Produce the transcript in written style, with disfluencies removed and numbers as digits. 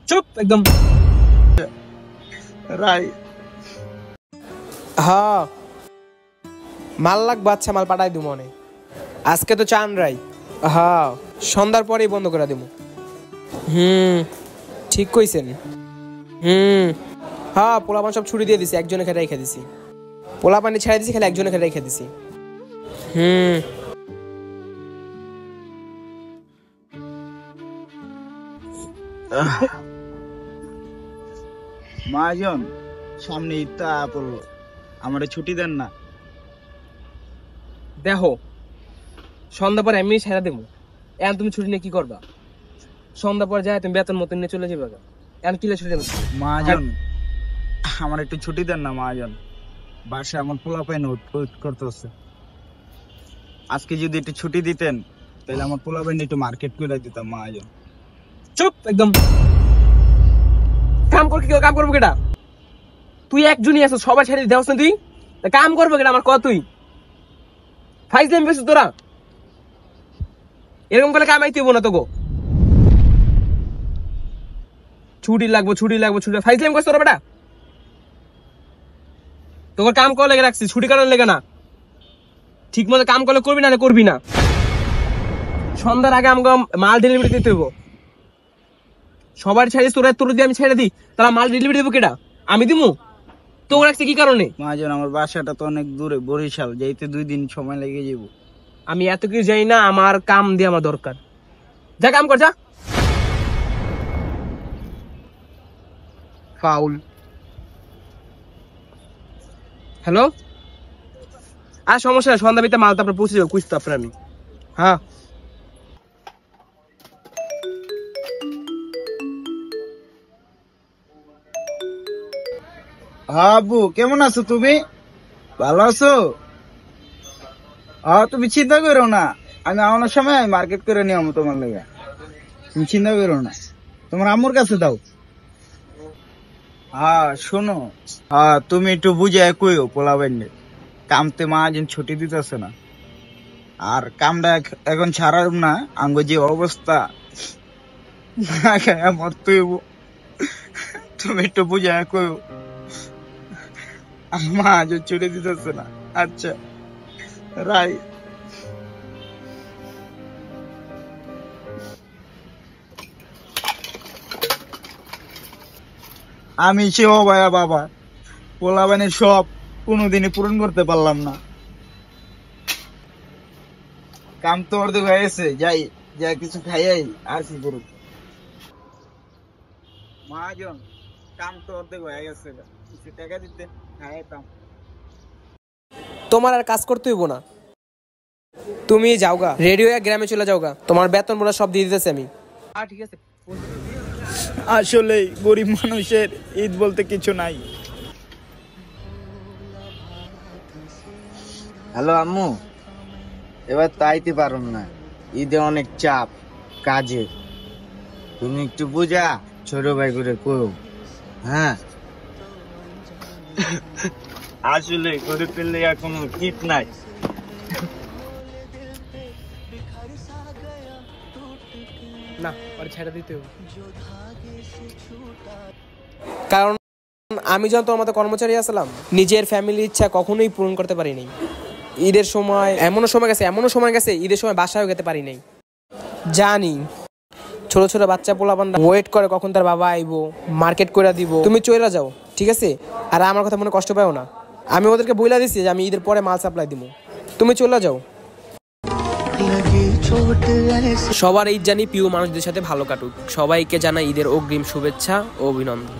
চুপ একদম। রাই হ্যাঁ মাল লাগবে, আচ্ছা মাল পাঠাই দিব মনে। আজকে তো চান রাই, হ্যাঁ সন্ধ্যার পরেই বন্ধ করে দিব। ঠিক কইছেন। হ্যাঁ পোলাপান সব ছুটি দিয়ে দিছি, একজনে খেয়ে রেখে দিছি। পোলাপানি ছেড়ে দিছি, খালি একজনে খেয়ে রেখে দিছি। মহাজন, সামনে ঈদটা পড়লো, আমার ছুটি দেন না? দেখো সন্ধ্যা পরে এমনি ছেড়ে দেবো, এখন তুমি ছুটি নিয়ে কি করবা? সন্ধ্যা পরে যায় তুমি বেতন মতন নিয়ে চলে যাবে, এখন কিলে ছুটি দেবো? মহাজন, আমার একটু ছুটি দেন না মহাজন, বাসায় আমার পোলাপাইন ওয়েট করতেছে। আজকে যদি একটু ছুটি দিতেন তাহলে আমার পোলাপাইন একটু মার্কেট করে দিতাম মহাজন। চুপ একদম। কাম কাম করবো কেটা? তুই একজনই আছো, সবাই ছেড়ে দেওয়াস না তুই? কাম করবো কেটা আমার? তুই ফাইজলাম বেশি তোরা, এরকম করলে কামাইতে হবো না তোকে। ছুটি লাগবো ছুটি ফাইজলাম করছ তোরা বেটা? তোকে কাম করা লেগে রাখছি, ছুটি কারণ লেগে না। ঠিক মতো কাম করলে করবি না, করবি না। সন্ধ্যার আগে আমাকে মাল ডেলিভারি দিতে হইব। সবার ছেড়ে তোর দিয়ে আমি ছেড়ে দিই, তারা মাল ডেলিভারি দেবো কেটা? আমি দিবো? তোকে রাখছি কি কারণে? মহাজন, আমার বাসাটা তো অনেক দূরে, বরিশাল, যাইতে 2 দিন সময় লেগে যাব। আমি এত কিছু যাই না, আমার কাম দিয়ে আমার দরকার। যা কাম কর যা। ফাউল। হ্যালো, আর সমস্যা নাই, সন্ধ্যা ভিতরে মাল তো আপনার পৌঁছে যাবো, খুঁজতে আপনার আমি। হ্যাঁ আবু, কেমন আছো তুমি? ভালো আছো? তুমি চিন্তা করো না, আমি আমার সময় মার্কেট করে নিয়ে আমো তোমার লেগে। তুমি চিন্তা করো না, তোমার আম্মুর কাছে দাও। শোনো, তুমি একটু বুঝে কইও পোলাবেন, কামতে মহাজন ছুটি দিতেছে না, আর কামটা এখন ছাড়ার না, আঙ্গ যে অবস্থা মরতে হইব। তুমি একটু বুঝে কইও, মহাজন ছুটি দিতেছে না। আচ্ছা রাই। আমি সে ভাইয়া বাবা, পোলাবানের সব কোনোদিনই পূরণ করতে পারলাম না। কাম তো অর্ধেক হয়ে গেছে, যাই যা কিছু খাইয়াই আর কি করব। মহাজন, কাম তো অর্ধেক হয়ে গেছে, কিছু টাকা দিতে খাইতাম। তোমার আর কাজ করতে হইব না, তুমি যাওগা, রেডিও গ্রামে চলে যাওগা, তোমার বেতন মোড়া সব দিয়ে দিতেছে আমি। ঠিক আছে। আসলে গরিব মানুষের ঈদ বলতে কিছু নাই। হ্যালো আম্মু, এবার তাইতে পারুন না, ঈদে অনেক চাপ কাজে, তুমি একটু বুঝা ছোট ভাই করে করো। হ্যাঁ, আসলে গরিব পেলে কোনো ঈদ নাই। না আর ছেড়ে দিতে হবে, কারণ আমি যখন তোমার মতো কর্মচারী আসলাম, নিজের ফ্যামিলির ইচ্ছা কখনোই পূরণ করতে পারি নাই। ঈদের সময় এমনও সময় গেছে ঈদের সময় বাসায়ও যেতে পারি নাই। জানি ছোট ছোট বাচ্চা পোলাপান ওয়েট করে কখন তার বাবা আইবো, মার্কেট করে দিব। তুমি চলে যাও, ঠিক আছে? আর আমার কথা মনে কষ্ট পাও না, আমি ওদেরকে বইলা দিচ্ছি যে আমি ঈদের পরে মাল সাপ্লাই দিব, তুমি চলে যাও। সবার ঈদ জানি প্রিয় মানুষদের সাথে ভালো কাটুক, সবাইকে জানাই ঈদের অগ্রিম শুভেচ্ছা ও অভিনন্দন।